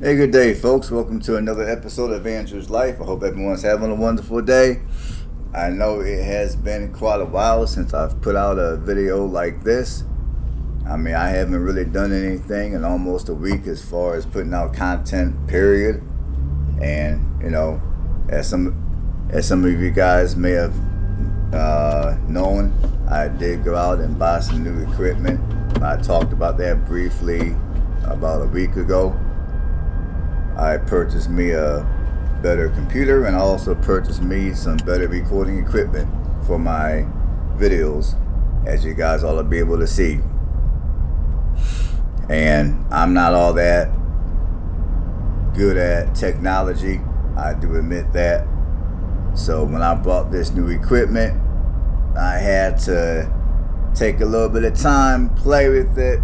Hey, good day, folks. Welcome to another episode of Andrew's Life. I hope everyone's having a wonderful day. I know it has been quite a while since I've put out a video like this. I haven't really done anything in almost a week as far as putting out content, period. And, as some of you guys may have known, I did go out and buy some new equipment. I talked about that briefly about a week ago. I purchased me a better computer, and I also purchased me some better recording equipment for my videos, as you guys ought to be able to see. And I'm not all that good at technology, I do admit that. So when I bought this new equipment, I had to take a little bit of time, play with it,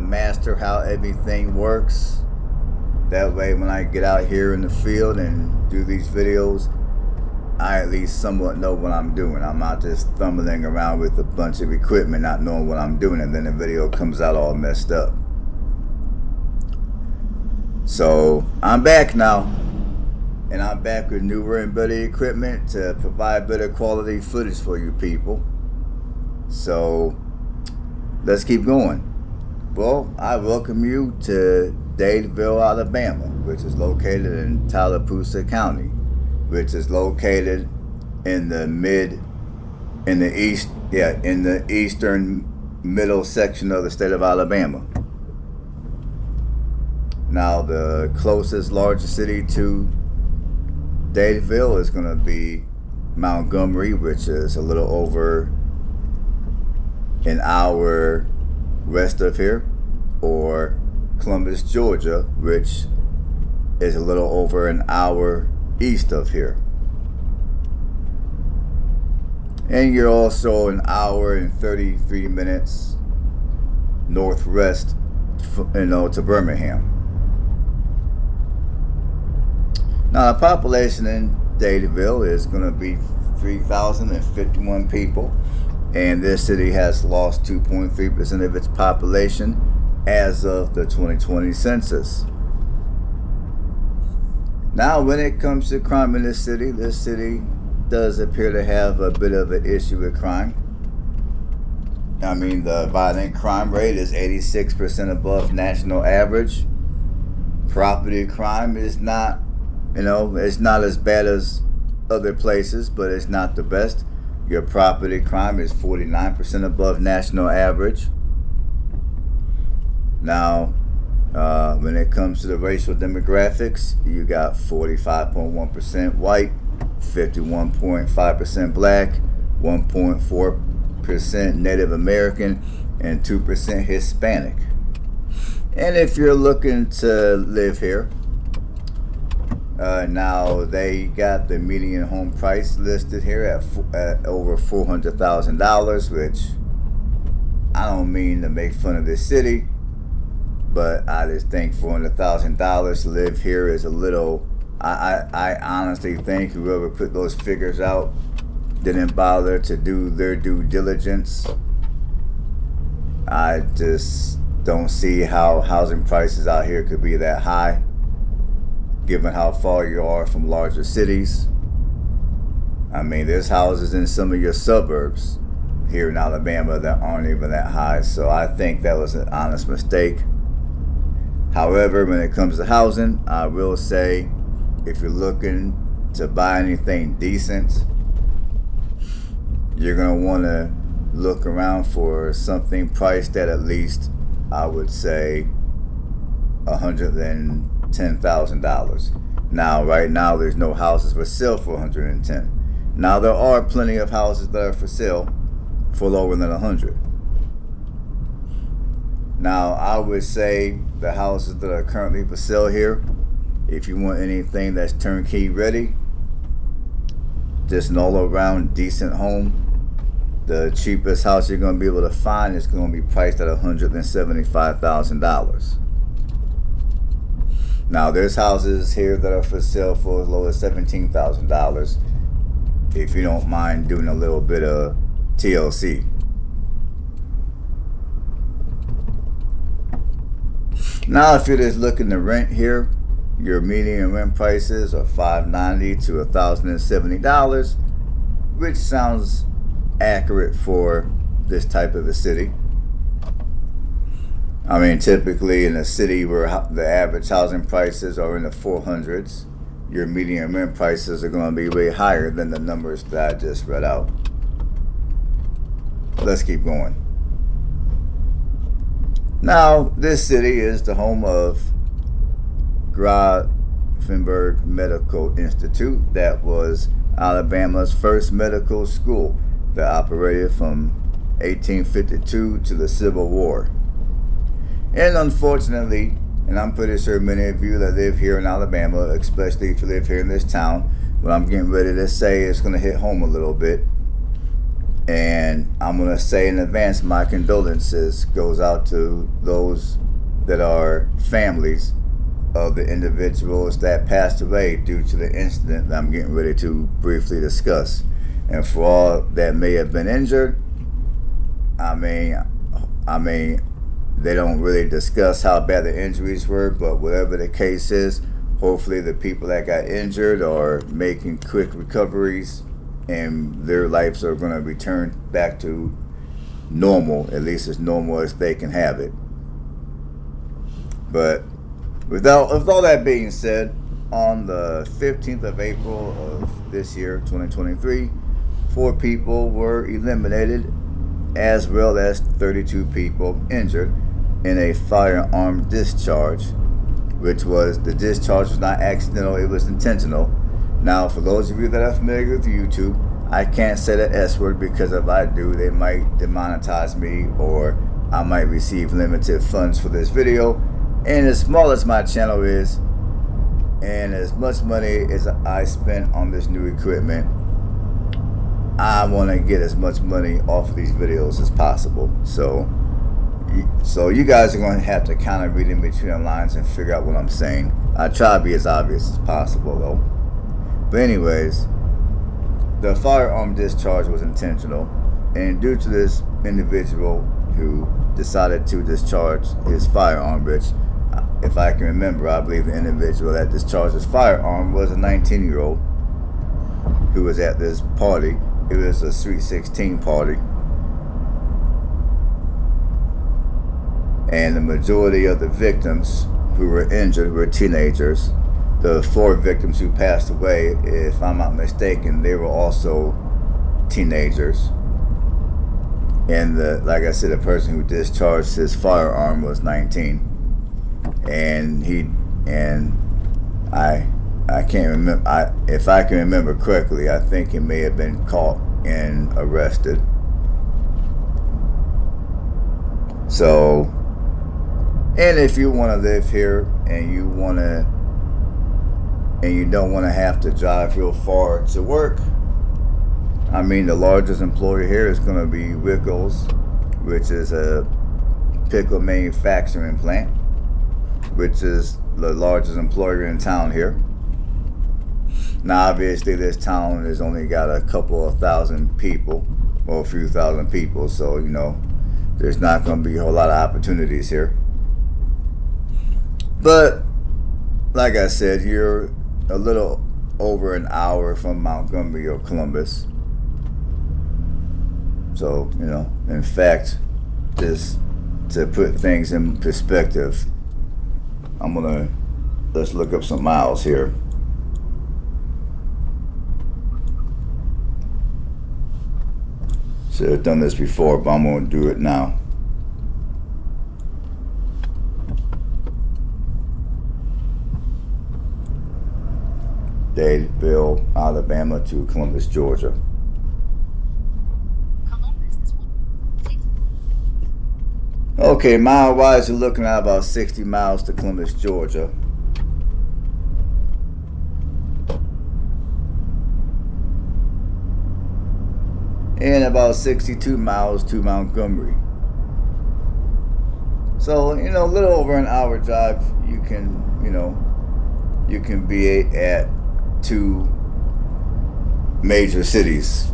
master how everything works. That way, when I get out here in the field and do these videos, I at least somewhat know what I'm doing. I'm not just fumbling around with a bunch of equipment, not knowing what I'm doing, and then the video comes out all messed up. So, I'm back now. And I'm back with newer and better equipment to provide better quality footage for you people. So, let's keep going. Well, I welcome you to Dadeville, Alabama, which is located in Tallapoosa County, which is located in the eastern middle section of the state of Alabama. Now, the closest largest city to Dadeville is going to be Montgomery, which is a little over an hour west of here, or Columbus, Georgia, which is a little over an hour east of here. And you're also an hour and 33 minutes northwest, to Birmingham. Now, the population in Dadeville is going to be 3,051 people, and this city has lost 2.3% of its population as of the 2020 census. Now, when it comes to crime in this city does appear to have a bit of an issue with crime. The violent crime rate is 86% above national average. Property crime is not, it's not as bad as other places, but it's not the best. Your property crime is 49% above national average. Now, when it comes to the racial demographics, you got 45.1% white, 51.5% black, 1.4% Native American, and 2% Hispanic. And if you're looking to live here, now they got the median home price listed here at over $400,000, which I don't mean to make fun of this city, but I just think $400,000 to live here is a little. I honestly think whoever put those figures out didn't bother to do their due diligence. I just don't see how housing prices out here could be that high, given how far you are from larger cities. There's houses in some of your suburbs here in Alabama that aren't even that high, so I think that was an honest mistake. However, when it comes to housing, I will say, if you're looking to buy anything decent, you're going to want to look around for something priced at least, I would say, $110,000. Now, right now, there's no houses for sale for $110,000. Now, there are plenty of houses that are for sale for lower than $100,000. Now, I would say the houses that are currently for sale here, if you want anything that's turnkey ready, just an all-around decent home, the cheapest house you're going to be able to find is going to be priced at $175,000. Now, there's houses here that are for sale for as low as $17,000, if you don't mind doing a little bit of TLC. Now, if you're just looking to rent here, your median rent prices are $590 to $1,070, which sounds accurate for this type of a city. I mean, typically in a city where the average housing prices are in the 400s, your median rent prices are going to be way higher than the numbers that I just read out. Let's keep going. Now, this city is the home of Grafenberg Medical Institute. That was Alabama's first medical school that operated from 1852 to the Civil War. And unfortunately, and I'm pretty sure many of you that live here in Alabama, especially if you live here in this town, what I'm getting ready to say is going to hit home a little bit. And I'm going to say in advance, my condolences goes out to those that are families of the individuals that passed away due to the incident that I'm getting ready to briefly discuss. And for all that may have been injured, I mean, they don't really discuss how bad the injuries were, but whatever the case is, hopefully the people that got injured are making quick recoveries and their lives are going to return back to normal, at least as normal as they can have it. But with all that being said, on the 15th of April of this year, 2023, 4 people were eliminated, as well as 32 people injured in a firearm discharge, which was, the discharge was not accidental, it was intentional. Now, for those of you that are familiar with YouTube, I can't say the S word because if I do, they might demonetize me or I might receive limited funds for this video. And as small as my channel is, and as much money as I spent on this new equipment, I want to get as much money off of these videos as possible. So you guys are going to have to kind of read in between the lines and figure out what I'm saying. I try to be as obvious as possible though. But anyways, the firearm discharge was intentional, and due to this individual who decided to discharge his firearm, which, if I can remember, I believe the individual that discharged his firearm was a 19-year-old who was at this party. It was a Sweet 16 party. And the majority of the victims who were injured were teenagers. The 4 victims who passed away, if I'm not mistaken, they were also teenagers. And like I said, the person who discharged his firearm was 19. And I can't remember, if I can remember correctly, I think he may have been caught and arrested. So, and if you want to live here and you don't want to have to drive real far to work, I mean, the largest employer here is going to be Wickles, which is a pickle manufacturing plant, which is the largest employer in town here. Now, obviously, this town has only got a couple of thousand people, or a few thousand people, so, you know, there's not going to be a whole lot of opportunities here. But, like I said, you're a little over an hour from Montgomery or Columbus. So, you know, in fact, just to put things in perspective, let's look up some miles here. Should have done this before, but I'm going to do it now. Dadeville, Alabama to Columbus, Georgia. Okay, mile-wise, you're looking at about 60 miles to Columbus, Georgia. And about 62 miles to Montgomery. So, you know, a little over an hour drive, you can be at 2 major cities.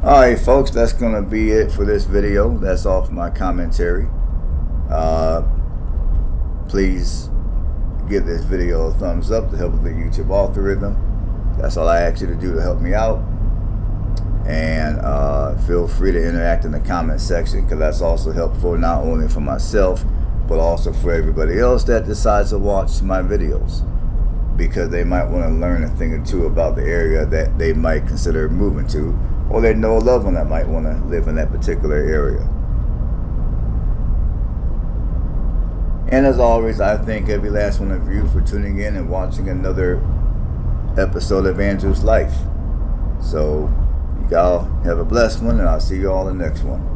Alright folks, that's going to be it for this video. That's all for my commentary. Please give this video a thumbs up to help with the YouTube algorithm. That's all I ask you to do to help me out. And feel free to interact in the comment section, because that's also helpful not only for myself but also for everybody else that decides to watch my videos, because they might want to learn a thing or two about the area that they might consider moving to, or they know a loved one that might want to live in that particular area. And as always, I thank every last one of you for tuning in and watching another episode of Andrew's Life. So y'all have a blessed one, and I'll see you all in the next one.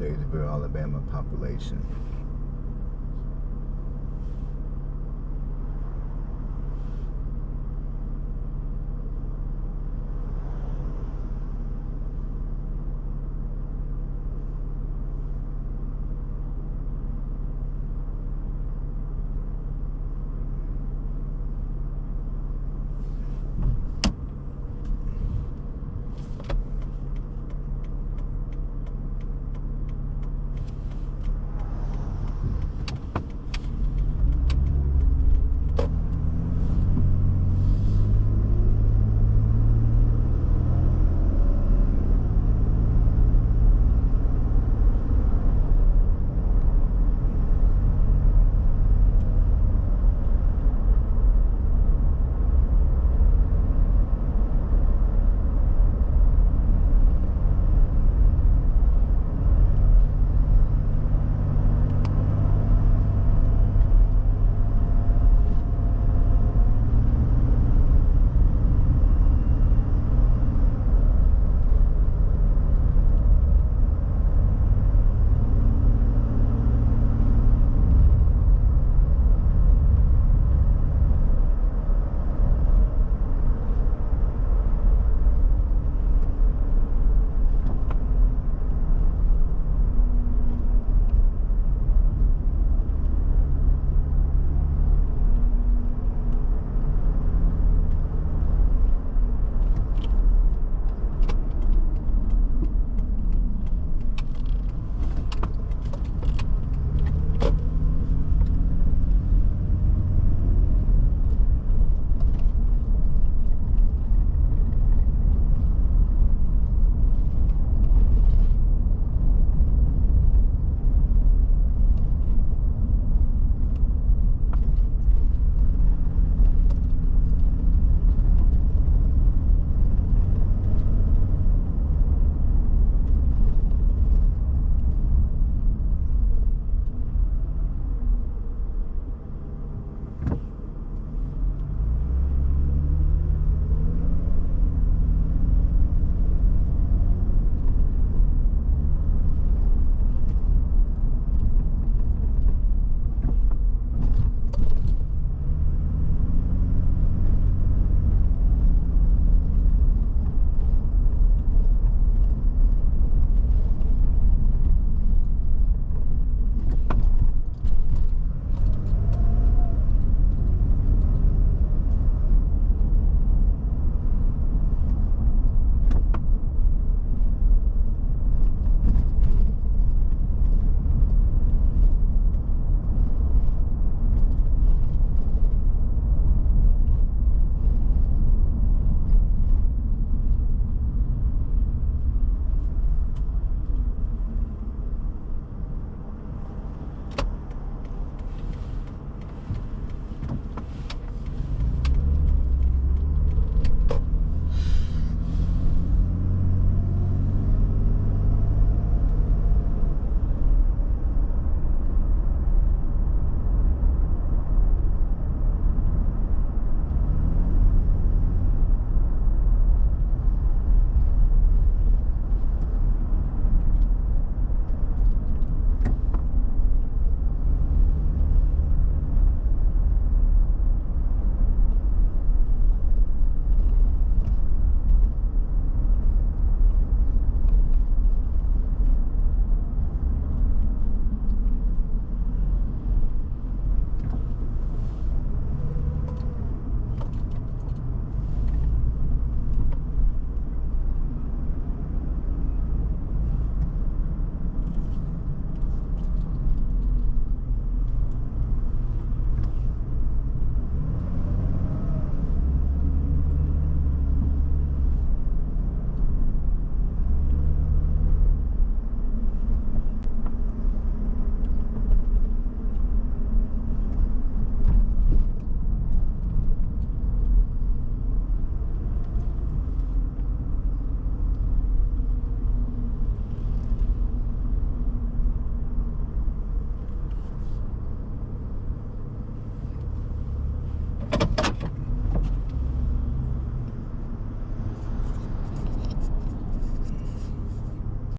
Dadeville Alabama population.